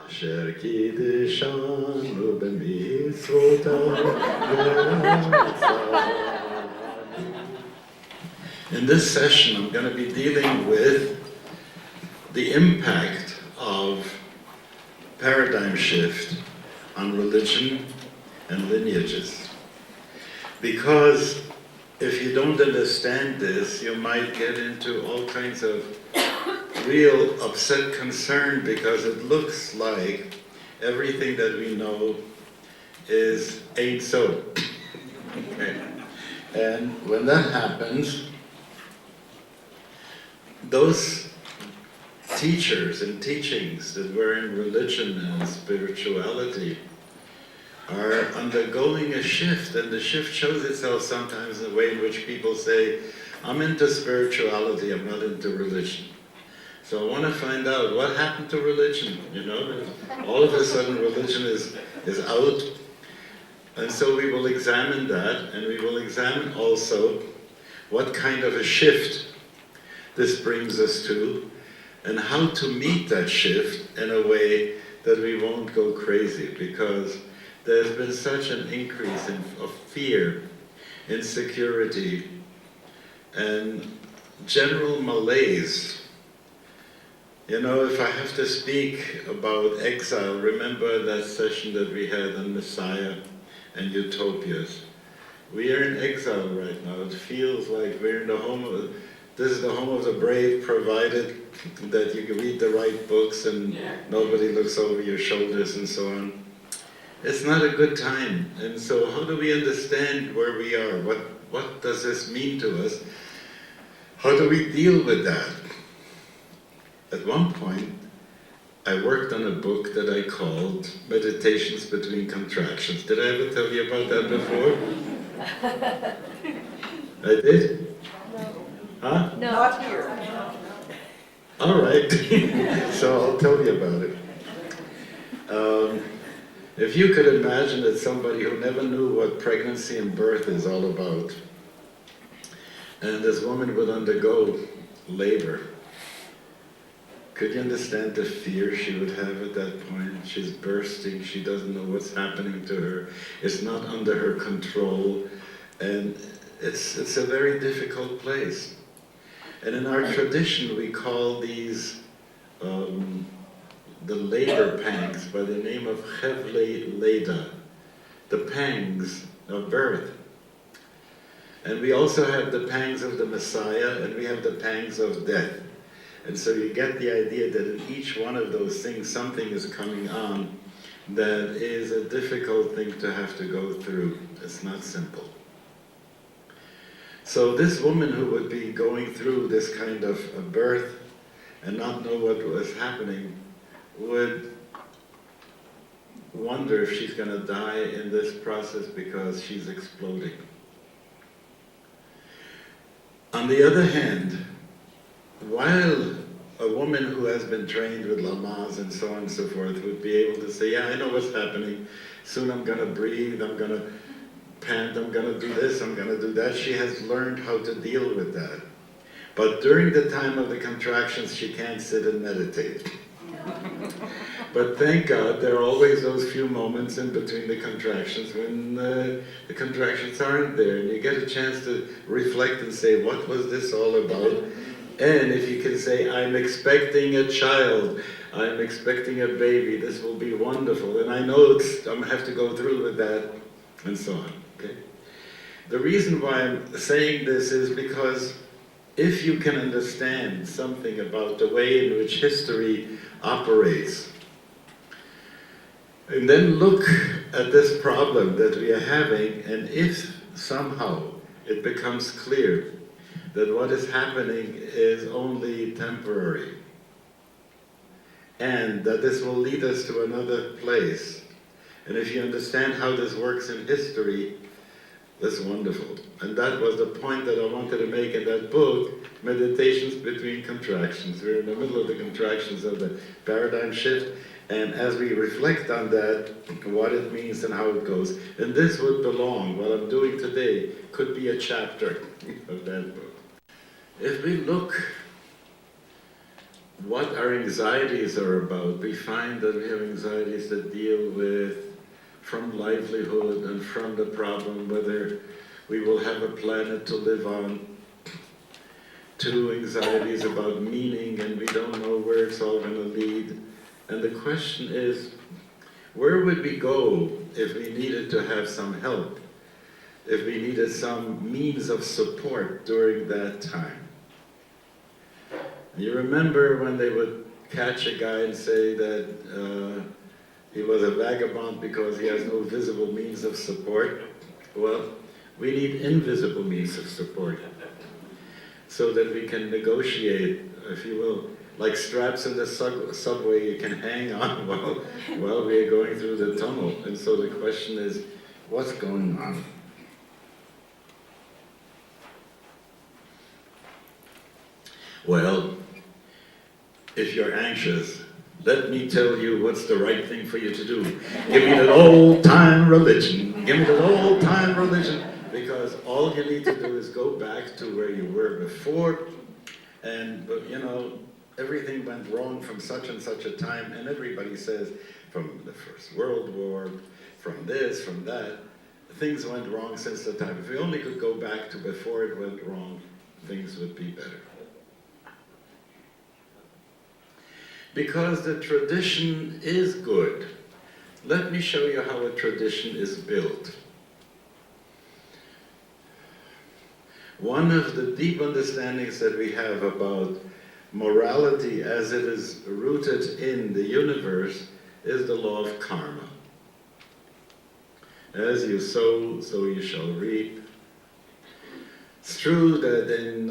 Asher Kiddishanu b'mitzvotav. In this session, I'm going to be dealing with the impact of paradigm shift on religion and lineages. Because if you don't understand this, you might get into all kinds of real upset concern, because it looks like everything that we know ain't so. Okay. And when that happens, those teachers and teachings that were in religion and spirituality are undergoing a shift, and the shift shows itself sometimes in the way in which people say, I'm into spirituality, I'm not into religion. So I want to find out what happened to religion, all of a sudden religion is out. And so we will examine that, and we will examine also what kind of a shift this brings us to, and how to meet that shift in a way that we won't go crazy, because there's been such an increase of fear, insecurity, and general malaise. If I have to speak about exile, remember that session that we had on Messiah and Utopias. We are in exile right now. It feels like we're in this is the home of the brave, provided that you can read the right books and nobody looks over your shoulders and so on. It's not a good time. And so how do we understand where we are? What does this mean to us? How do we deal with that? At one point, I worked on a book that I called Meditations Between Contractions. Did I ever tell you about that before? I did? No. Huh? No. Not here. All right. So I'll tell you about it. If you could imagine that somebody who never knew what pregnancy and birth is all about, and this woman would undergo labor, could you understand the fear she would have at that point? She's bursting, she doesn't know what's happening to her, it's not under her control, and it's a very difficult place. And in our tradition we call these the labor pangs by the name of Chevle Leda, the pangs of birth. And we also have the pangs of the Messiah, and we have the pangs of death. And so you get the idea that in each one of those things, something is coming on that is a difficult thing to have to go through. It's not simple. So this woman who would be going through this kind of a birth and not know what was happening would wonder if she's going to die in this process because she's exploding. On the other hand, while a woman who has been trained with Lamaze and so on and so forth would be able to say, yeah, I know what's happening, soon I'm going to breathe, I'm going to pant, I'm going to do this, I'm going to do that, she has learned how to deal with that. But during the time of the contractions, she can't sit and meditate. But thank God, there are always those few moments in between the contractions when the contractions aren't there, and you get a chance to reflect and say, what was this all about? And if you can say, I'm expecting a child, I'm expecting a baby, this will be wonderful, and I know I'm going to have to go through with that, and so on. Okay? The reason why I'm saying this is because if you can understand something about the way in which history operates, and then look at this problem that we are having, and if somehow it becomes clear that what is happening is only temporary, and that this will lead us to another place, and if you understand how this works in history, that's wonderful. And that was the point that I wanted to make in that book, Meditations Between Contractions. We're in the middle of the contractions of the paradigm shift, and as we reflect on that, what it means and how it goes, and this would belong, what I'm doing today, could be a chapter of that book. If we look what our anxieties are about. We find that we have anxieties that deal with from livelihood and from the problem whether we will have a planet to live on, to anxieties about meaning, and we don't know where it's all going to lead. And the question is, where would we go if we needed to have some help, if we needed some means of support during that time? You remember when they would catch a guy and say that he was a vagabond because he has no visible means of support? Well, we need invisible means of support so that we can negotiate, if you will, like straps in the subway you can hang on while we are going through the tunnel. And so the question is, what's going on? Well, if you're anxious, let me tell you what's the right thing for you to do. Give me that old-time religion. Give me that old-time religion. Because all you need to do is go back to where you were before, and you know, everything went wrong from such and such a time, and everybody says, from the First World War, from this, from that, things went wrong since the time. If we only could go back to before it went wrong, things would be better. Because the tradition is good. Let me show you how a tradition is built. One of the deep understandings that we have about morality as it is rooted in the universe is the law of karma. As you sow, so you shall reap. It's true that in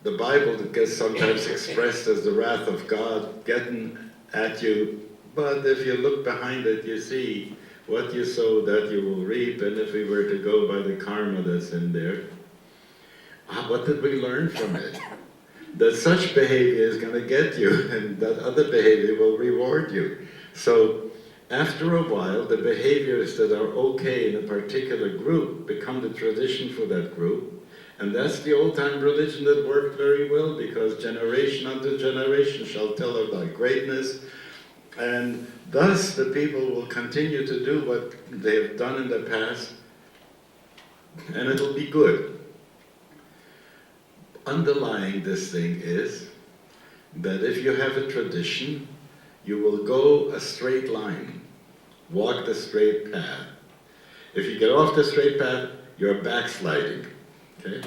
the Bible it gets sometimes expressed as the wrath of God getting at you, but if you look behind it, you see what you sow, that you will reap. And if we were to go by the karma that's in there, what did we learn from it? That such behavior is going to get you, and that other behavior will reward you. So after a while, the behaviors that are okay in a particular group become the tradition for that group. And that's the old-time religion that worked very well, because generation unto generation shall tell of thy greatness. And thus the people will continue to do what they have done in the past, and it'll be good. Underlying this thing is that if you have a tradition, you will go a straight line, walk the straight path. If you get off the straight path, you're backsliding. Okay?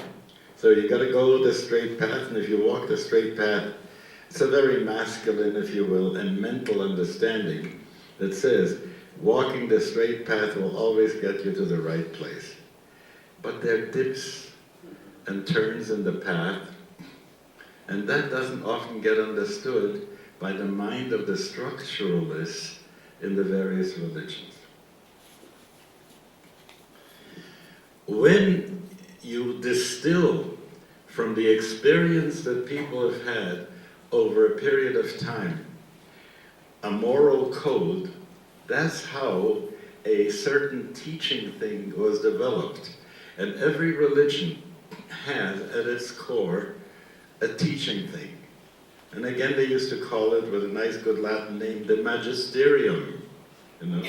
So you got to go the straight path, and if you walk the straight path, it's a very masculine, if you will, and mental understanding that says walking the straight path will always get you to the right place. But there are dips and turns in the path, and that doesn't often get understood by the mind of the structuralists in the various religions. When you distill from the experience that people have had over a period of time a moral code, that's how a certain teaching thing was developed. And every religion has at its core a teaching thing. And again, they used to call it, with a nice good Latin name, the magisterium. You know,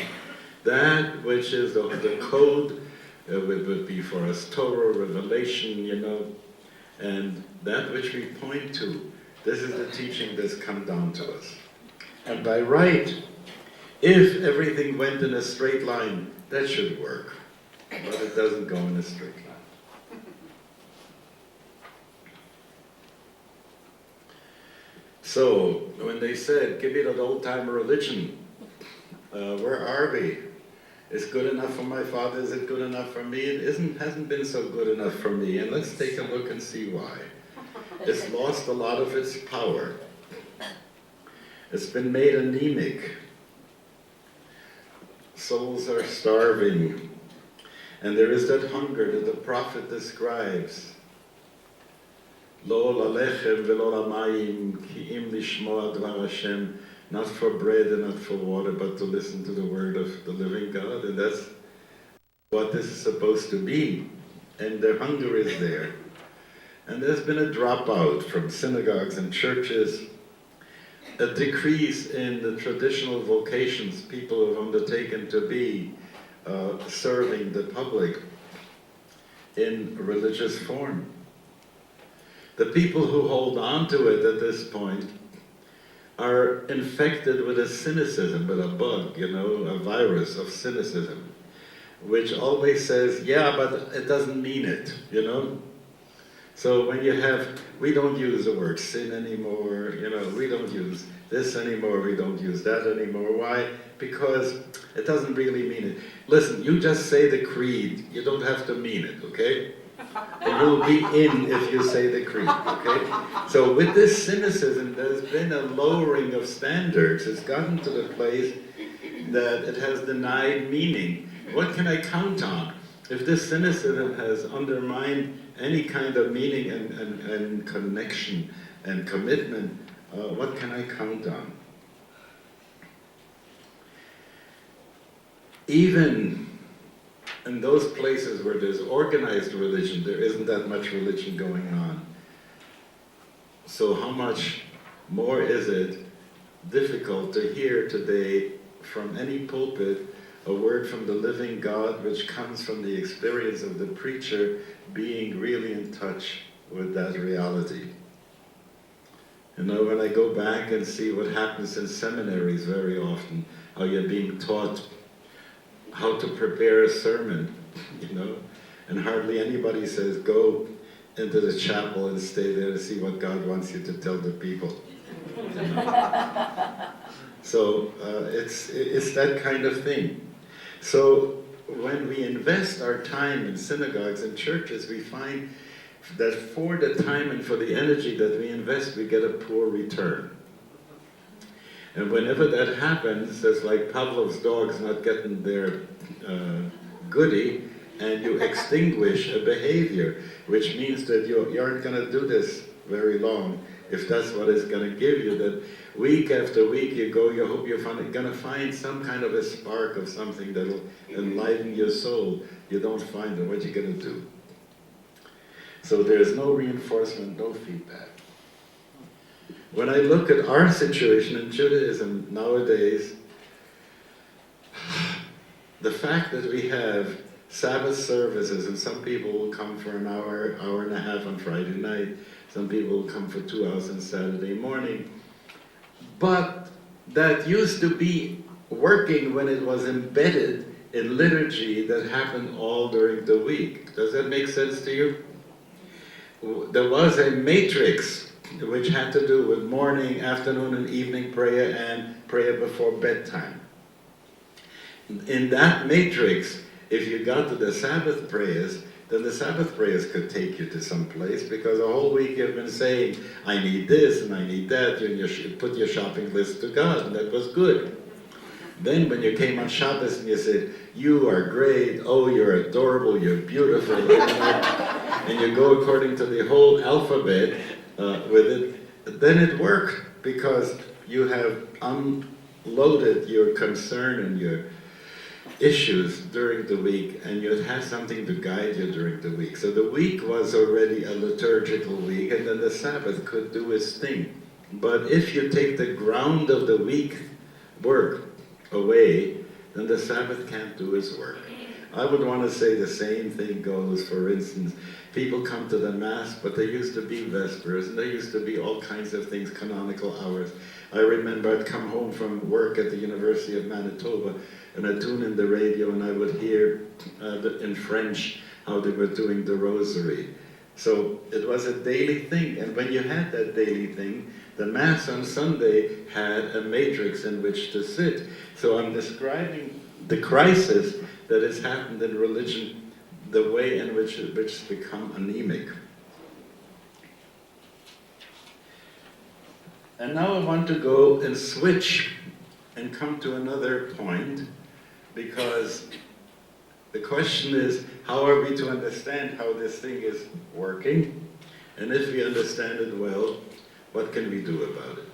that which is the code. It would be for us Torah, revelation, you know, and that which we point to. This is the teaching that's come down to us. And by right, if everything went in a straight line, that should work. But it doesn't go in a straight line. So, when they said, give me that old-time religion, where are we? It's good enough for my father, is it good enough for me? It hasn't been so good enough for me, and let's take a look and see why. It's lost a lot of its power. It's been made anemic. Souls are starving. And there is that hunger that the prophet describes. Lo lalechem velo lamayim ki im lishmoa dvar Hashem. Not for bread and not for water, but to listen to the word of the living God. And that's what this is supposed to be. And the hunger is there. And there's been a dropout from synagogues and churches, a decrease in the traditional vocations people have undertaken to be serving the public in religious form. The people who hold on to it at this point are infected with a cynicism, with a bug, a virus of cynicism, which always says, yeah, but it doesn't mean it, So when we don't use the word sin anymore, we don't use this anymore, we don't use that anymore. Why? Because it doesn't really mean it. Listen, you just say the creed, you don't have to mean it, okay? You'll be in if you say the creed, okay? So with this cynicism, there's been a lowering of standards. It's gotten to the place that it has denied meaning. What can I count on? If this cynicism has undermined any kind of meaning and connection and commitment, what can I count on? Even in those places where there's organized religion, there isn't that much religion going on. So how much more is it difficult to hear today from any pulpit a word from the living God which comes from the experience of the preacher being really in touch with that reality. When I go back and see what happens in seminaries very often, how you're being taught how to prepare a sermon, and hardly anybody says, go into the chapel and stay there to see what God wants you to tell the people. So it's that kind of thing. So when we invest our time in synagogues and churches, we find that for the time and for the energy that we invest, we get a poor return. And whenever that happens, it's like Pavlov's dog's not getting their goodie, and you extinguish a behavior, which means that you aren't going to do this very long, if that's what it's going to give you. That week after week you hope you're going to find some kind of a spark of something that'll enliven your soul. You don't find it, what you're going to do? So there's no reinforcement, no feedback. When I look at our situation in Judaism nowadays, the fact that we have Sabbath services, and some people will come for an hour, hour and a half on Friday night, some people will come for 2 hours on Saturday morning, but that used to be working when it was embedded in liturgy that happened all during the week. Does that make sense to you? There was a matrix which had to do with morning, afternoon, and evening prayer and prayer before bedtime. In that matrix, if you got to the Sabbath prayers, then the Sabbath prayers could take you to some place, because a whole week you've been saying, I need this and I need that, and you put your shopping list to God, and that was good. Then when you came on Shabbos and you said, you are great, oh, you're adorable, you're beautiful, and you go according to the whole alphabet with it, then it worked, because you have unloaded your concern and your issues during the week, and you had something to guide you during the week. So the week was already a liturgical week, and then the Sabbath could do its thing. But if you take the ground of the week work away, then the Sabbath can't do its work. I would want to say the same thing goes, for instance, people come to the Mass, but there used to be Vespers, and there used to be all kinds of things, canonical hours. I remember I'd come home from work at the University of Manitoba, and I'd tune in the radio, and I would hear in French how they were doing the Rosary. So it was a daily thing, and when you had that daily thing, the Mass on Sunday had a matrix in which to sit. So I'm describing the crisis that has happened in religion, the way in which it's become anemic. And now I want to go and switch and come to another point, because the question is, how are we to understand how this thing is working? And if we understand it well, what can we do about it?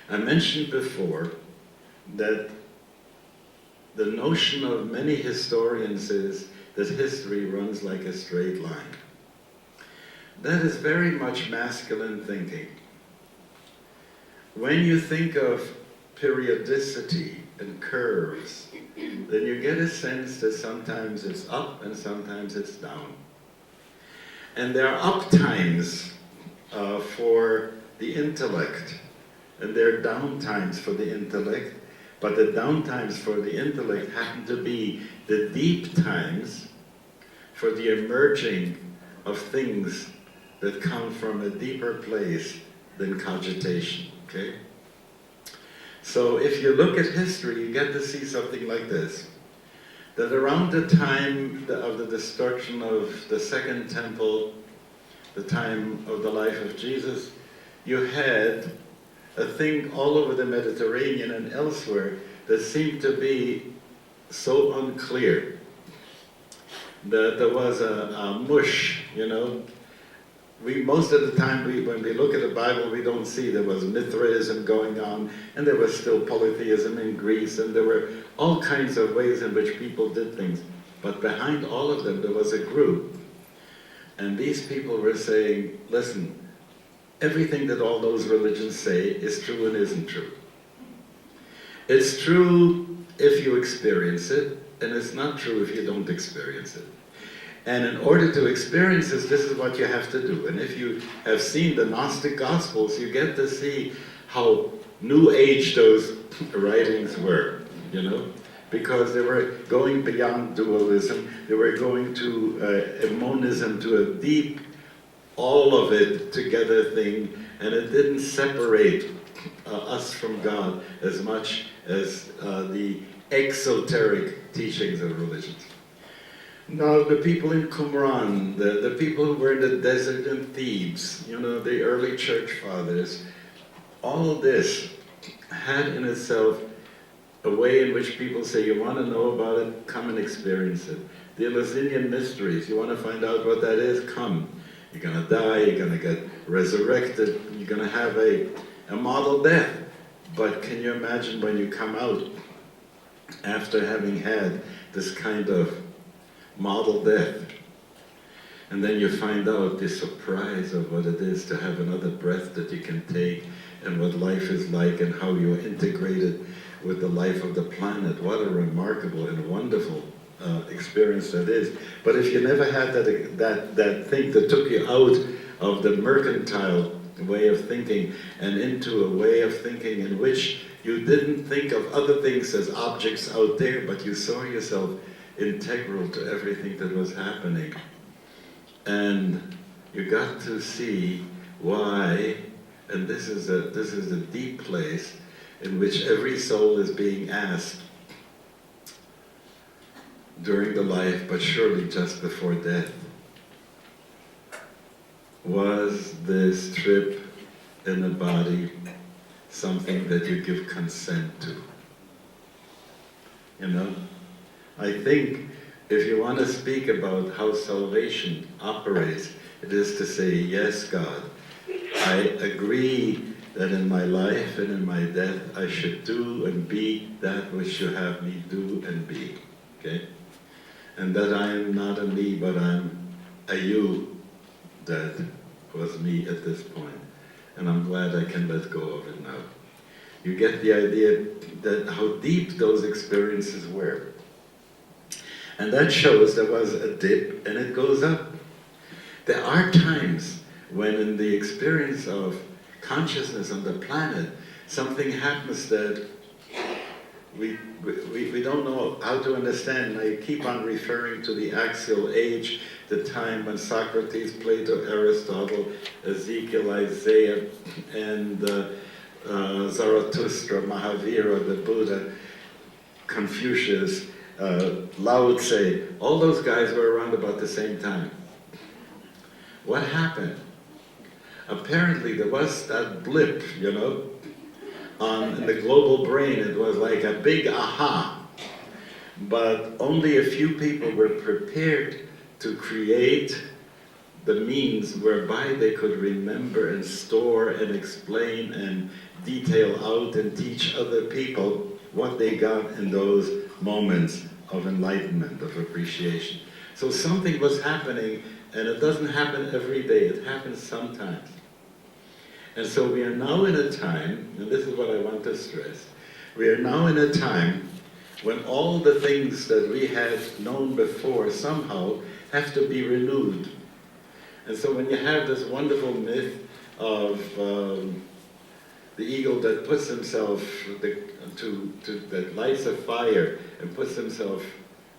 I mentioned before that the notion of many historians is that history runs like a straight line. That is very much masculine thinking. When you think of periodicity and curves, then you get a sense that sometimes it's up and sometimes it's down. And there are up times for the intellect, and there are down times for the intellect, but the down times for the intellect happen to be the deep times for the emerging of things that come from a deeper place than cogitation, okay? So if you look at history, you get to see something like this, that around the time of the destruction of the Second Temple, the time of the life of Jesus, you had a thing all over the Mediterranean and elsewhere that seemed to be so unclear, that there was a mush, you know. Most of the time, when we look at the Bible, we don't see there was Mithraism going on, and there was still polytheism in Greece, and there were all kinds of ways in which people did things. But behind all of them, there was a group. And these people were saying, listen, everything that all those religions say is true and isn't true. It's true if you experience it, and it's not true if you don't experience it. And in order to experience this is what you have to do. And if you have seen the Gnostic Gospels, you get to see how New Age those writings were, you know? Because they were going beyond dualism, they were going to a monism, to a deep, all of it together thing, and it didn't separate us from God as much as the exoteric teachings of religions. Now, the people in Qumran, the people who were in the desert in Thebes, you know, the early church fathers, all of this had in itself a way in which people say, you want to know about it, come and experience it. The Eleusinian mysteries, you want to find out what that is, come. You're going to die, you're going to get resurrected, you're going to have a model death. But can you imagine when you come out after having had this kind of model death, and then you find out the surprise of what it is to have another breath that you can take, and what life is like, and how you're integrated with the life of the planet. What a remarkable and wonderful experience that is. But if you never had that thing that took you out of the mercantile way of thinking and into a way of thinking in which you didn't think of other things as objects out there, but you saw yourself integral to everything that was happening. And you got to see why, and this is a deep place in which every soul is being asked during the life, but surely just before death. Was this trip in the body something that you give consent to? You know? I think if you want to speak about how salvation operates, it is to say, yes, God, I agree that in my life and in my death I should do and be that which you have me do and be, okay? And that I am not a me, but I'm a you that was me at this point. And I'm glad I can let go of it now. You get the idea that how deep those experiences were. And that shows there was a dip and it goes up. There are times when in the experience of consciousness on the planet, something happens that we don't know how to understand. And I keep on referring to the axial age, the time when Socrates, Plato, Aristotle, Ezekiel, Isaiah, and Zarathustra, Mahavira, the Buddha, Confucius, Lao Tse, all those guys were around about the same time. What happened? Apparently there was that blip, you know, in the global brain. It was like a big aha. But only a few people were prepared to create the means whereby they could remember and store and explain and detail out and teach other people what they got in those moments of enlightenment, of appreciation. So something was happening, and it doesn't happen every day, it happens sometimes. And so we are now in a time, and this is what I want to stress, we are now in a time when all the things that we had known before somehow have to be renewed. And so when you have this wonderful myth of the eagle that puts himself, that lights a fire and puts himself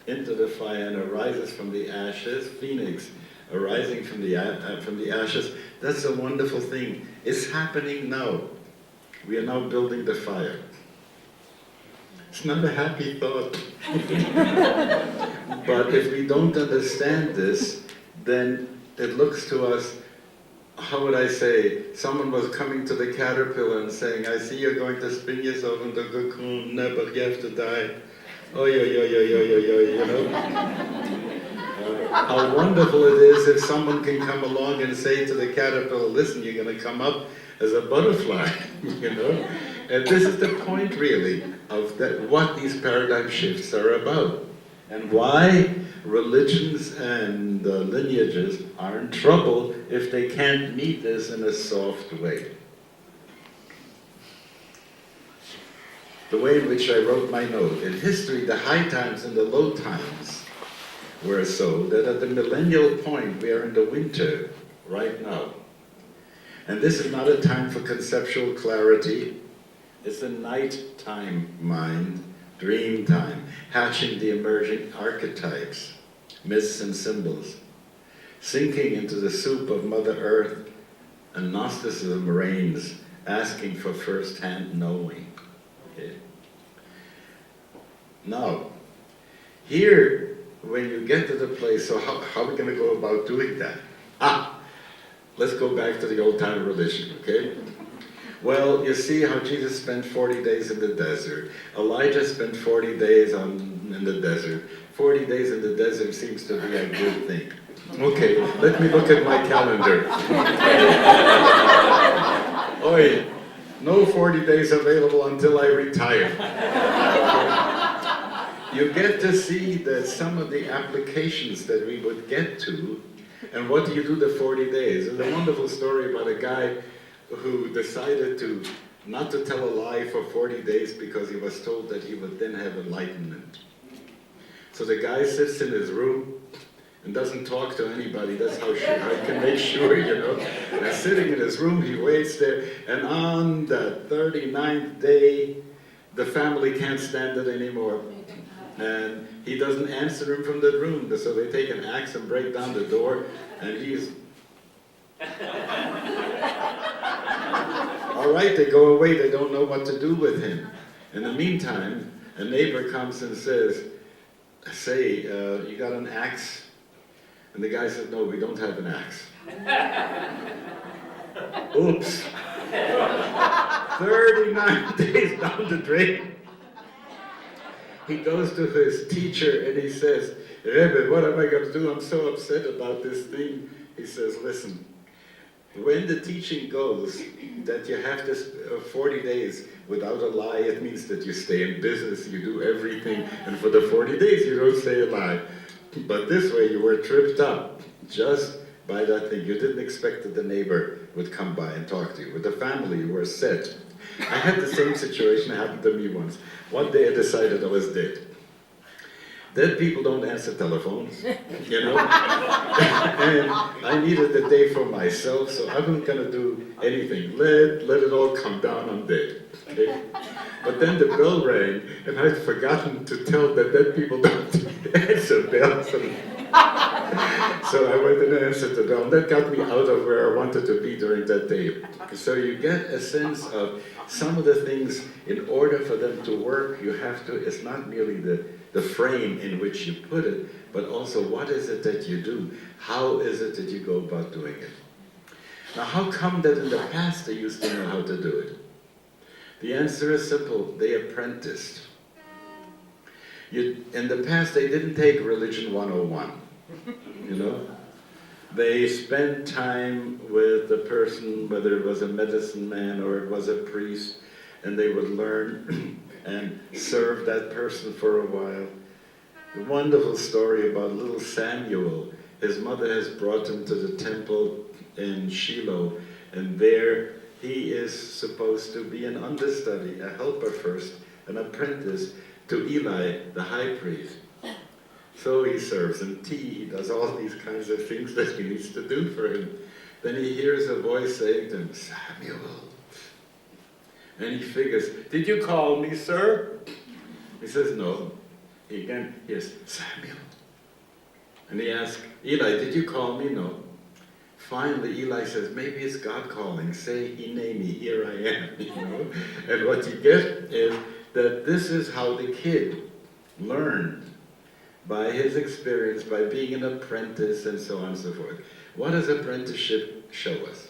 into the fire and arises from the ashes, phoenix arising from the ashes, that's a wonderful thing. It's happening now. We are now building the fire. It's not a happy thought. But if we don't understand this, then it looks to us, how would I say, someone was coming to the caterpillar and saying, I see you're going to spin yourself into a cocoon, but you have to die. Oh, you know? How wonderful it is if someone can come along and say to the caterpillar, listen, you're going to come up as a butterfly, you know? And this is the point, really, of what these paradigm shifts are about. And why religions and lineages are in trouble if they can't meet this in a soft way. The way in which I wrote my note. In history, the high times and the low times were so that at the millennial point, we are in the winter right now. And this is not a time for conceptual clarity. It's a nighttime mind, dream time, hatching the emerging archetypes, myths and symbols, sinking into the soup of Mother Earth, and Gnosticism reigns, asking for first-hand knowing. Okay. Now, here, when you get to the place, so how are we going to go about doing that? Let's go back to the old-time religion, okay? Well, you see how Jesus spent 40 days in the desert. Elijah spent 40 days in the desert. 40 days in the desert seems to be a good thing. Okay, let me look at my calendar. Oi, no 40 days available until I retire. You get to see that some of the applications that we would get to, and what do you do the 40 days? There's a wonderful story about a guy who decided not to tell a lie for 40 days because he was told that he would then have enlightenment. So the guy sits in his room and doesn't talk to anybody. That's how I can make sure, you know. And sitting in his room, he waits there, and on the 39th day, the family can't stand it anymore. And he doesn't answer him from the room, so they take an axe and break down the door, and he's... All right, they go away, they don't know what to do with him. In the meantime, a neighbor comes and says, you got an axe? And the guy says, no, we don't have an axe. Oops. 39 days down the drain. He goes to his teacher and he says, Rebbe, what am I going to do? I'm so upset about this thing. He says, listen, when the teaching goes that you have this 40 days without a lie, it means that you stay in business, you do everything, and for the 40 days you don't say a lie. But this way you were tripped up just by that thing. You didn't expect that the neighbor would come by and talk to you. With the family, you were set. I had the same situation happen to me once. One day I decided I was dead. Dead people don't answer telephones, you know? And I needed the day for myself, so I wasn't going to do anything. Let it all come down, I'm dead. Okay? But then the bell rang, and I'd forgotten to tell that dead people don't answer bells. So I went and answered the bell, and that got me out of where I wanted to be during that day. So you get a sense of some of the things, in order for them to work, you have to, it's not merely the frame in which you put it, but also what is it that you do? How is it that you go about doing it? Now, how come that in the past they used to know how to do it? The answer is simple, they apprenticed. In the past, they didn't take Religion 101, you know? They spent time with the person, whether it was a medicine man or it was a priest, and they would learn and serve that person for a while. A wonderful story about little Samuel. His mother has brought him to the temple in Shiloh, and there he is supposed to be an understudy, a helper first, an apprentice to Eli, the high priest. So he serves him tea, he does all these kinds of things that he needs to do for him. Then he hears a voice saying to him, Samuel. And he figures, did you call me, sir? He says, no. He again hears, Samuel. And he asks, Eli, did you call me? No. Finally, Eli says, maybe it's God calling. Say, Hineni, here I am, you know? And what you get is that this is how the kid learned by his experience, by being an apprentice and so on and so forth. What does apprenticeship show us?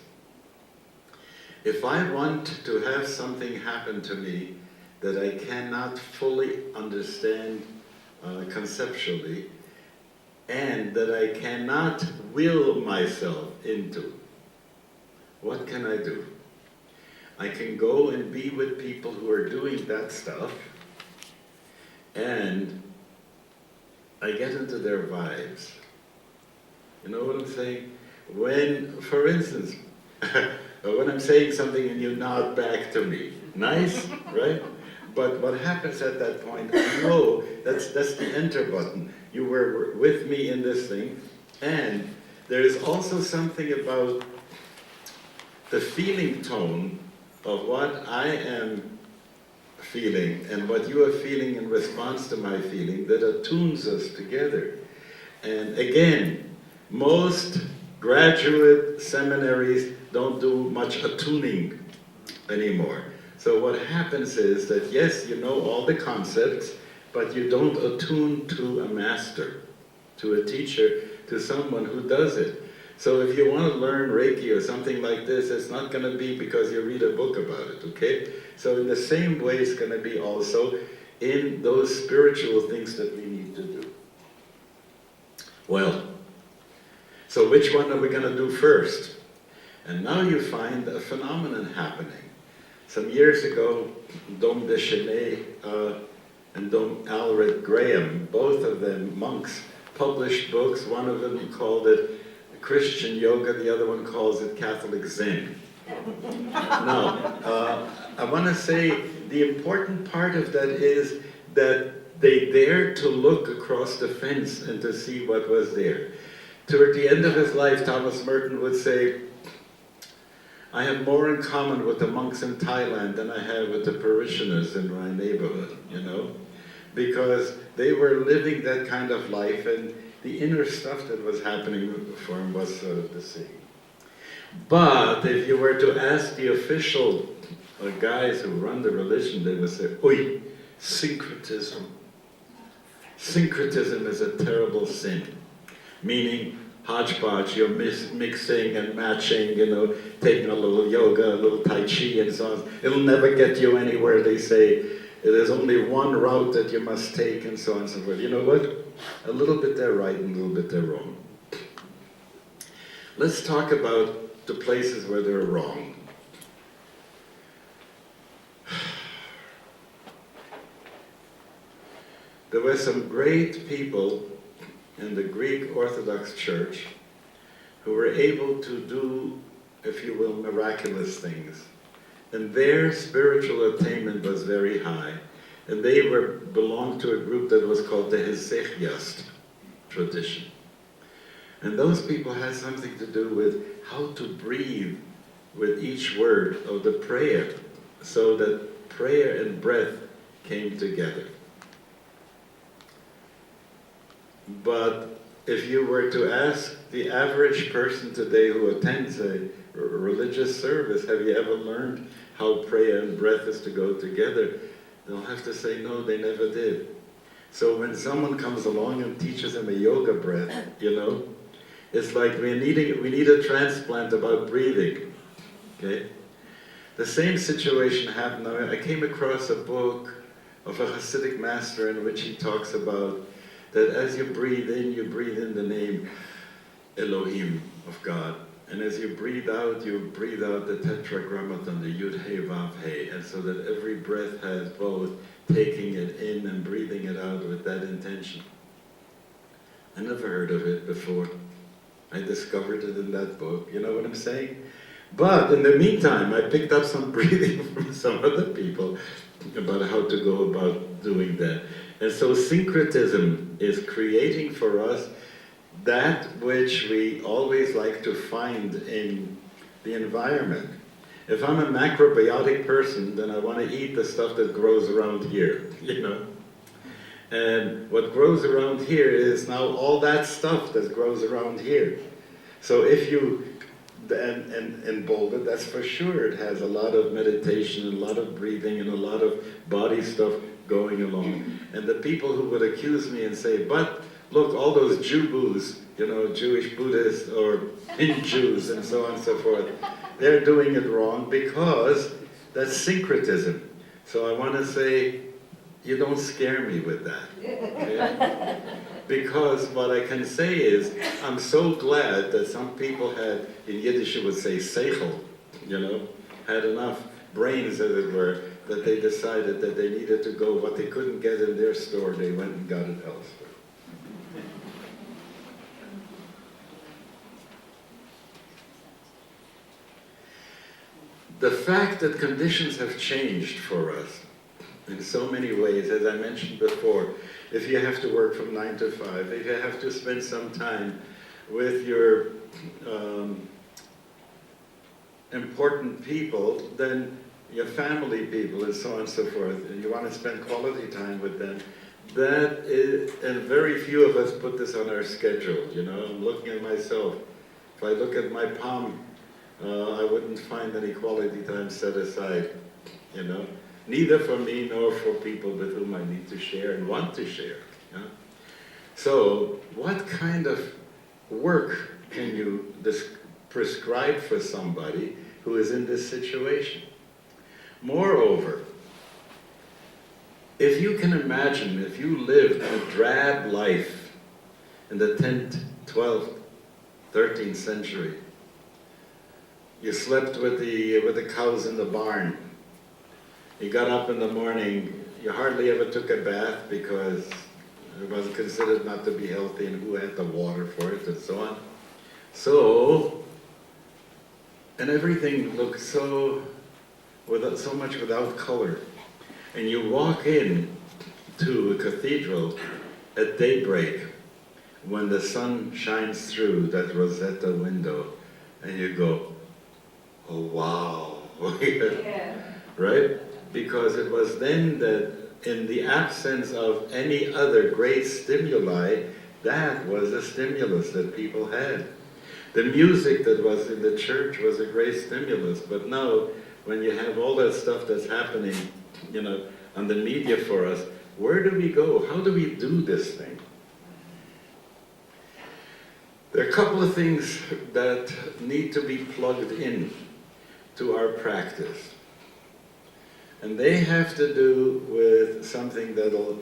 If I want to have something happen to me that I cannot fully understand conceptually, and that I cannot will myself into, what can I do? I can go and be with people who are doing that stuff, and I get into their vibes. You know what I'm saying? When, for instance, when I'm saying something and you nod back to me, nice, right? But what happens at that point, I know that's the enter button. You were with me in this thing, and there is also something about the feeling tone of what I am feeling and what you are feeling in response to my feeling that attunes us together. And again, most graduate seminaries don't do much attuning anymore. So what happens is that yes, you know all the concepts, but you don't attune to a master, to a teacher, to someone who does it. So if you want to learn Reiki or something like this, it's not going to be because you read a book about it, okay? So in the same way, it's going to be also in those spiritual things that we need to do. Well, so which one are we going to do first? And now you find a phenomenon happening. Some years ago, Dom Deschenay and Dom Alred Graham, both of them monks, published books. One of them called it Christian Yoga, the other one calls it Catholic Zen. Now, I want to say the important part of that is that they dared to look across the fence and to see what was there. Toward the end of his life, Thomas Merton would say, I have more in common with the monks in Thailand than I have with the parishioners in my neighborhood, you know? Because they were living that kind of life, and the inner stuff that was happening for him was the same. But if you were to ask the official guys who run the religion, they would say, oi, syncretism. Syncretism is a terrible sin. Meaning, hodgepodge, you're mixing and matching, you know, taking a little yoga, a little tai chi and so on. It'll never get you anywhere, they say. There's only one route that you must take and so on and so forth. You know what? A little bit they're right and a little bit they're wrong. Let's talk about the places where they're wrong. There were some great people in the Greek Orthodox Church who were able to do, if you will, miraculous things. And their spiritual attainment was very high. And they belonged to a group that was called the Hesechiast tradition. And those people had something to do with how to breathe with each word of the prayer, so that prayer and breath came together. But if you were to ask the average person today who attends a religious service, have you ever learned how prayer and breath is to go together? They'll have to say, no, they never did. So when someone comes along and teaches them a yoga breath, you know, it's like we need a transplant about breathing, okay? The same situation happened. I came across a book of a Hasidic master in which he talks about that as you breathe in the name Elohim, of God. And as you breathe out the tetragrammaton, the Yud He Vav He, and so that every breath has both taking it in and breathing it out with that intention. I never heard of it before. I discovered it in that book, you know what I'm saying? But in the meantime, I picked up some breathing from some other people about how to go about doing that. And so syncretism is creating for us that which we always like to find in the environment. If I'm a macrobiotic person, then I want to eat the stuff that grows around here, you know? And what grows around here is now all that stuff that grows around here. So if you, and Boulder, that's for sure, it has a lot of meditation, and a lot of breathing, and a lot of body stuff going along. And the people who would accuse me and say, but look, all those Jew-boos, you know, Jewish Buddhists or Hindus and so on and so forth, they're doing it wrong because that's syncretism. So I want to say, you don't scare me with that. Okay? Because what I can say is, I'm so glad that some people had, in Yiddish you would say seichel, you know, had enough brains, as it were, that they decided that they needed to go, what they couldn't get in their store, they went and got it elsewhere. The fact that conditions have changed for us in so many ways, as I mentioned before, if you have to work from 9 to 5, if you have to spend some time with your important people, then your family people and so on and so forth, and you want to spend quality time with them, that is, and very few of us put this on our schedule, you know. I'm looking at myself. If I look at my palm, I wouldn't find any quality time set aside, you know. Neither for me nor for people with whom I need to share and want to share. You know? So, what kind of work can you prescribe for somebody who is in this situation? Moreover, if you can imagine, if you lived a drab life in the 10th, 12th, 13th century, you slept with the cows in the barn. You got up in the morning, you hardly ever took a bath because it was considered not to be healthy, and who had the water for it, and so on. So, and everything looked so much without color. And you walk in to a cathedral at daybreak when the sun shines through that Rosetta window, and you go, oh wow, yeah. Right? Because it was then that, in the absence of any other great stimuli, that was a stimulus that people had. The music that was in the church was a great stimulus, but now, when you have all that stuff that's happening, you know, on the media for us, where do we go? How do we do this thing? There are a couple of things that need to be plugged in to our practice. And they have to do with something that'll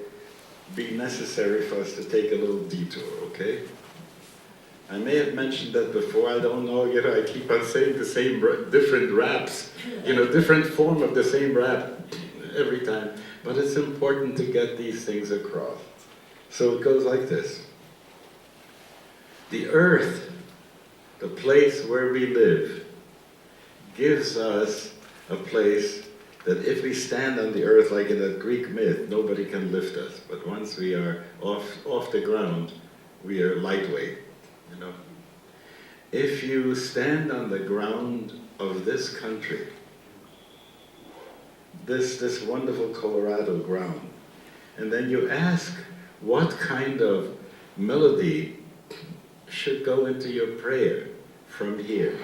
be necessary for us to take a little detour, okay? I may have mentioned that before, I don't know, you know, I keep on saying the same, different raps, you know, different form of the same rap every time. But it's important to get these things across. So it goes like this. The earth, the place where we live, gives us a place that if we stand on the earth like in that Greek myth, nobody can lift us. But once we are off the ground, we are lightweight, you know. If you stand on the ground of this country, this wonderful Colorado ground, and then you ask what kind of melody should go into your prayer from here.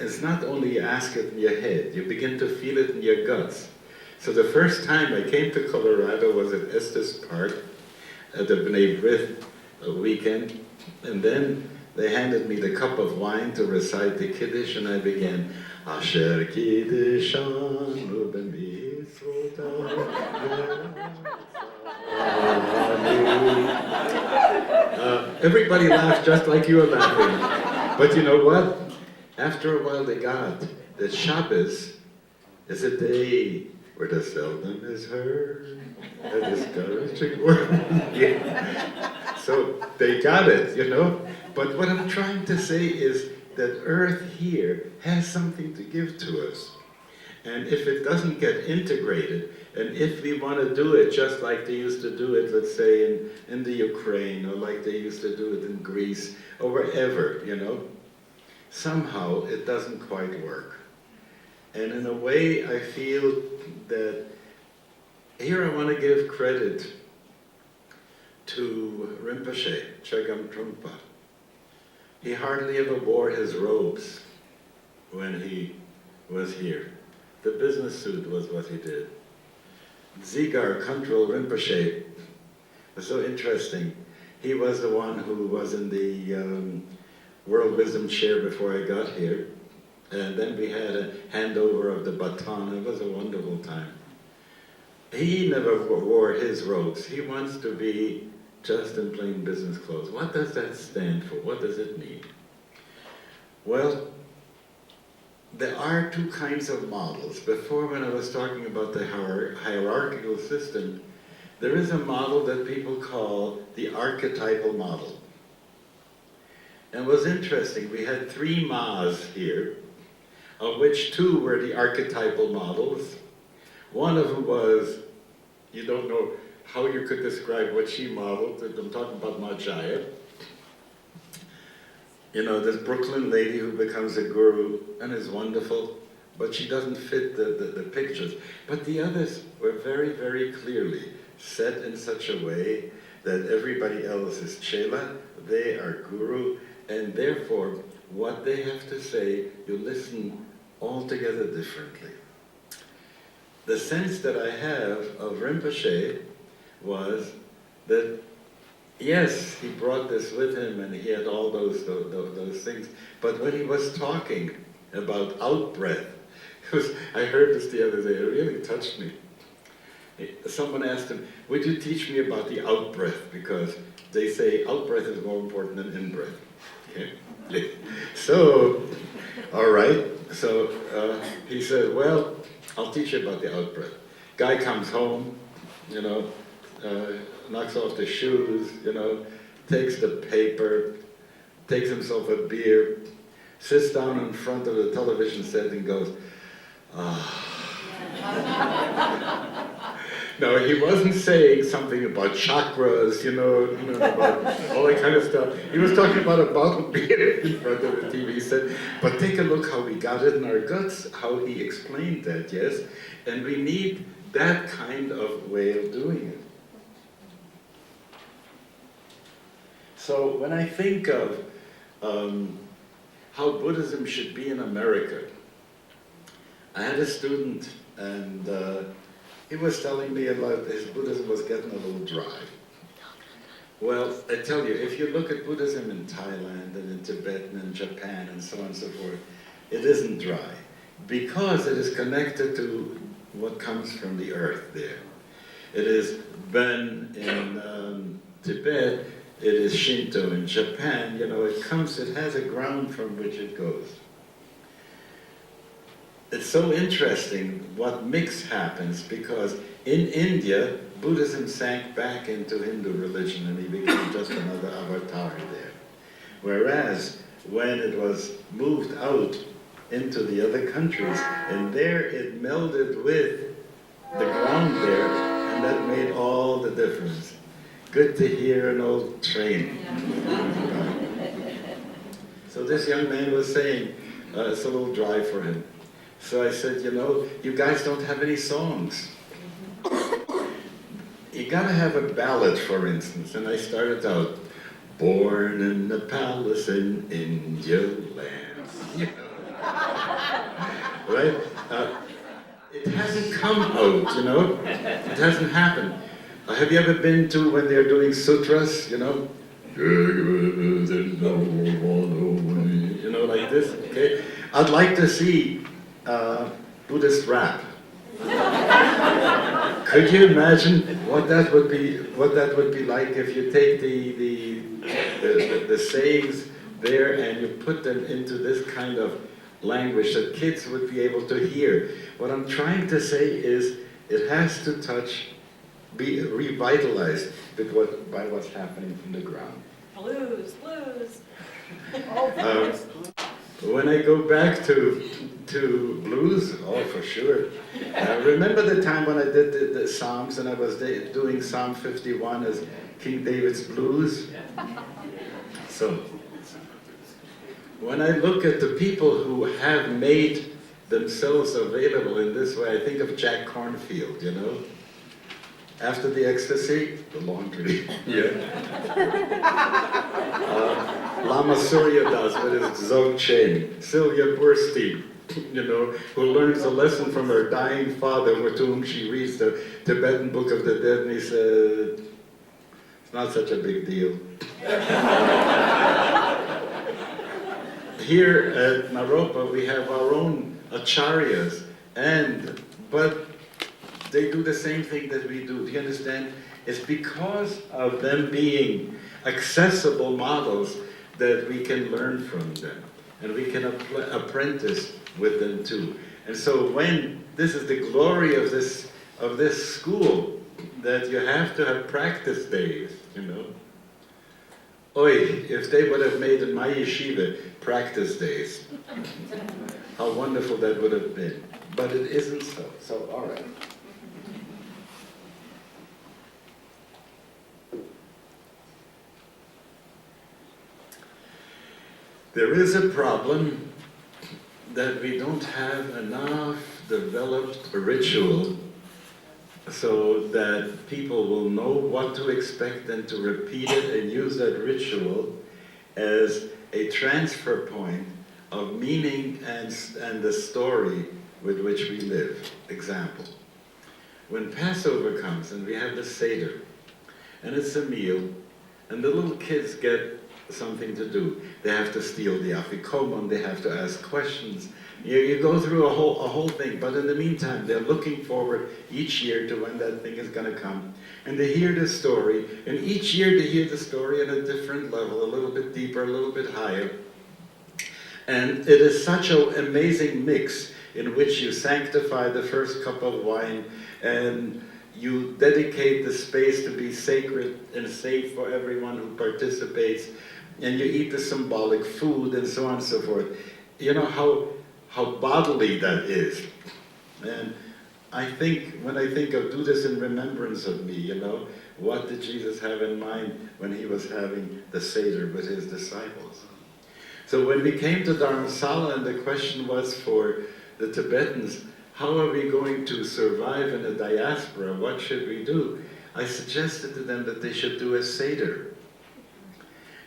It's not only you ask it in your head, you begin to feel it in your guts. So the first time I came to Colorado was at Estes Park at the B'nai B'rith weekend, and then they handed me the cup of wine to recite the Kiddush, and I began, Asher Kiddishanu b'mitzvotav. Everybody laughed just like you were laughing. But you know what? After a while they got that Shabbos is a day where the seldom is heard, a discouraging word. Yeah. So they got it, you know? But what I'm trying to say is that Earth here has something to give to us. And if it doesn't get integrated, and if we want to do it just like they used to do it, let's say in the Ukraine, or like they used to do it in Greece, or wherever, you know, somehow it doesn't quite work. And in a way, I feel that here I want to give credit to Rinpoche, Chögyam Trungpa. He hardly ever wore his robes when he was here. The business suit was what he did. Dzigar Khantrul Rinpoche was so interesting. He was the one who was in the World Wisdom Chair before I got here. And then we had a handover of the baton. It was a wonderful time. He never wore his robes. He wants to be just in plain business clothes. What does that stand for? What does it mean? Well, there are two kinds of models. Before, when I was talking about the hierarchical system, there is a model that people call the archetypal model. And it was interesting, we had 3 Ma's here, of which 2 were the archetypal models. One of them was, you don't know how you could describe what she modeled. I'm talking about Ma Jaya. You know, this Brooklyn lady who becomes a guru and is wonderful, but she doesn't fit the pictures. But the others were very, very clearly set in such a way that everybody else is Chela, they are guru, and therefore what they have to say, you listen altogether differently. The sense that I have of Rinpoche was that, yes, he brought this with him and he had all those things, but when he was talking about out-breath, I heard this the other day, it really touched me. Someone asked him, would you teach me about the out-breath? Because they say out-breath is more important than in-breath. Okay. So, all right, so he said, well, I'll teach you about the out-breath. Guy comes home, you know, knocks off the shoes, you know, takes the paper, takes himself a beer, sits down in front of the television set and goes, ah. No, he wasn't saying something about chakras, you know, about all that kind of stuff. He was talking about a bottle of beer in front of the TV. He said, but take a look how we got it in our guts, how he explained that, yes? And we need that kind of way of doing it. So when I think of how Buddhism should be in America, I had a student and he was telling me about his Buddhism was getting a little dry. Well, I tell you, if you look at Buddhism in Thailand and in Tibet and in Japan and so on and so forth, it isn't dry because it is connected to what comes from the earth there. It is Ben in Tibet, it is Shinto in Japan, you know, it has a ground from which it goes. It's so interesting what mix happens because in India, Buddhism sank back into Hindu religion and he became just another avatar there. Whereas when it was moved out into the other countries, and there it melded with the ground there, and that made all the difference. Good to hear an old train. So this young man was saying, it's a little dry for him. So I said, you know, you guys don't have any songs. You gotta have a ballad, for instance. And I started out, born in a palace in India land. You know. Right? It hasn't come out, you know? It hasn't happened. Have you ever been to when they're doing sutras, you know? You know, like this, okay? I'd like to see Buddhist rap. Could you imagine what that would be like if you take the sayings there and you put them into this kind of language that kids would be able to hear? What I'm trying to say is it has to be revitalized. by what's happening from the ground. Blues, blues. When I go back to blues, oh, for sure. Remember the time when I did the Psalms and I was doing Psalm 51 as King David's blues? So, when I look at the people who have made themselves available in this way, I think of Jack Cornfield, you know? After the ecstasy, the laundry. Yeah. Lama Surya Das with his Dzogchen. Sylvia Burstein, you know, who learns a lesson from her dying father, to whom she reads the Tibetan Book of the Dead, and he said, it's not such a big deal. Here at Naropa, we have our own acharyas, but they do the same thing that we do. Do you understand? It's because of them being accessible models that we can learn from them, and we can apprentice with them too. And so this is the glory of this school, that you have to have practice days, you know. Oy, if they would have made in my yeshiva practice days, how wonderful that would have been. But it isn't so. So, all right. There is a problem that we don't have enough developed ritual so that people will know what to expect and to repeat it and use that ritual as a transfer point of meaning and the story with which we live. Example, when Passover comes and we have the Seder, and it's a meal, and the little kids get something to do. They have to steal the afikoman, they have to ask questions. You go through a whole thing, but in the meantime, they're looking forward each year to when that thing is going to come. And they hear the story, and each year they hear the story at a different level, a little bit deeper, a little bit higher. And it is such an amazing mix in which you sanctify the first cup of wine, and you dedicate the space to be sacred and safe for everyone who participates, and you eat the symbolic food and so on and so forth. You know how bodily that is. And I think, when I think of do this in remembrance of me, you know, what did Jesus have in mind when he was having the Seder with his disciples? So when we came to Dharamsala and the question was for the Tibetans, how are we going to survive in a diaspora? What should we do? I suggested to them that they should do a Seder.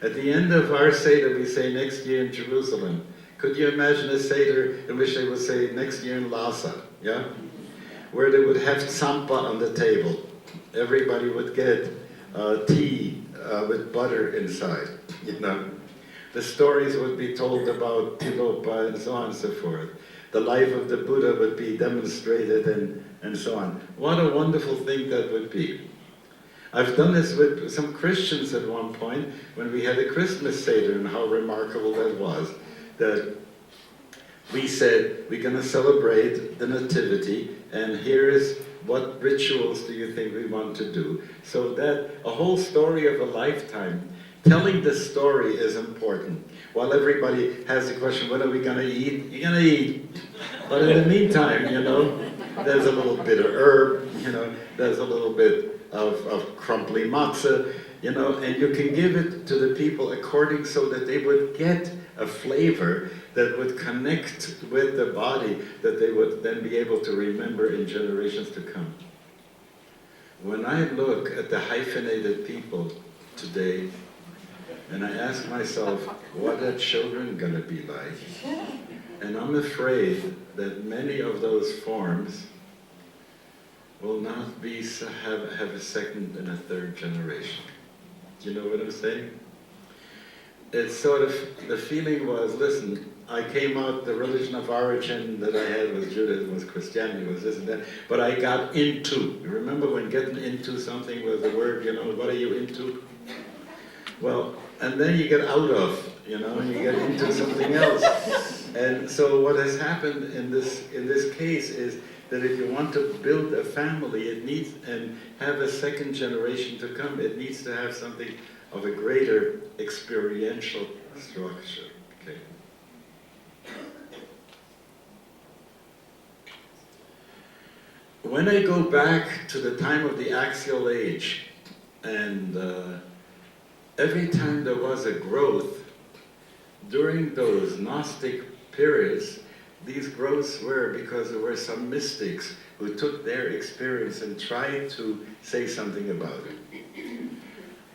At the end of our Seder, we say next year in Jerusalem. Could you imagine a Seder in which they would say next year in Lhasa, yeah? Where they would have tsampa on the table. Everybody would get tea with butter inside, you know? The stories would be told about Tilopa and so on and so forth. The life of the Buddha would be demonstrated and so on. What a wonderful thing that would be. I've done this with some Christians at one point when we had a Christmas Seder, and how remarkable that was. That we said, we're going to celebrate the Nativity, and here is what rituals do you think we want to do. So that a whole story of a lifetime, telling the story is important. While everybody has the question, what are we going to eat? You're going to eat. But in the meantime, you know, there's a little bit of herb, you know, there's a little bit of crumbly matzah, you know, and you can give it to the people according so that they would get a flavor that would connect with the body, that they would then be able to remember in generations to come. When I look at the hyphenated people today, and I ask myself, what are children going to be like? And I'm afraid that many of those forms will not have a second and a third generation. Do you know what I'm saying? It's sort of, the feeling was, listen, I came out, the religion of origin that I had was Judaism, was Christianity, was this and that, but I got into. You remember when getting into something was the word, you know, what are you into? Well, and then you get out of, you know, and you get into something else. And so what has happened in this case is that if you want to build a family, it needs, and have a second generation to come, it needs to have something of a greater experiential structure. Okay. When I go back to the time of the axial age, and every time there was a growth, during those Gnostic periods, these growths were because there were some mystics who took their experience and tried to say something about it.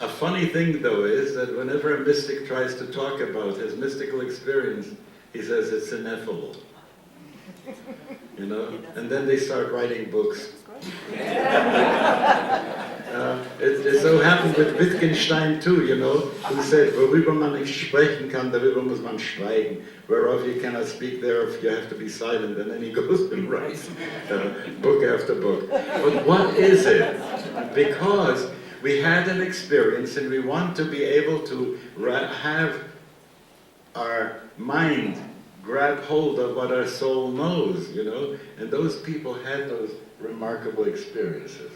A funny thing, though, is that whenever a mystic tries to talk about his mystical experience, he says it's ineffable. You know? And then they start writing books. It so happened with Wittgenstein too, you know, who said, worüber man nicht sprechen kann, darüber muss man schweigen. Whereof you cannot speak, thereof you have to be silent. And then he goes and writes book after book. But what is it? Because we had an experience and we want to be able to have our mind grab hold of what our soul knows, you know? And those people had those remarkable experiences.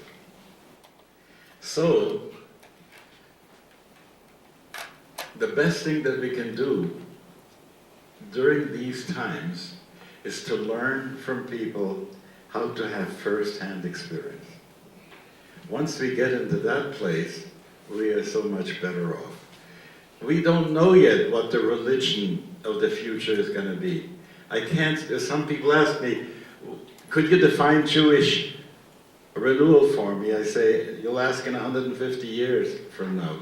So, the best thing that we can do during these times is to learn from people how to have first-hand experience. Once we get into that place, we are so much better off. We don't know yet what the religion of the future is going to be. I can't, some people ask me, could you define Jewish renewal for me? I say, you'll ask in 150 years from now.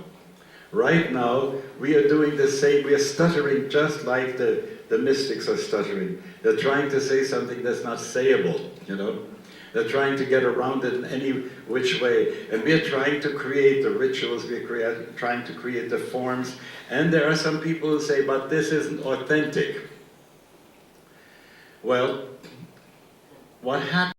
Right now, we are doing the same, we are stuttering just like the mystics are stuttering. They're trying to say something that's not sayable, you know? They're trying to get around it in any which way. And we're trying to create the rituals, we're trying to create the forms. And there are some people who say, but this isn't authentic. Well, what happens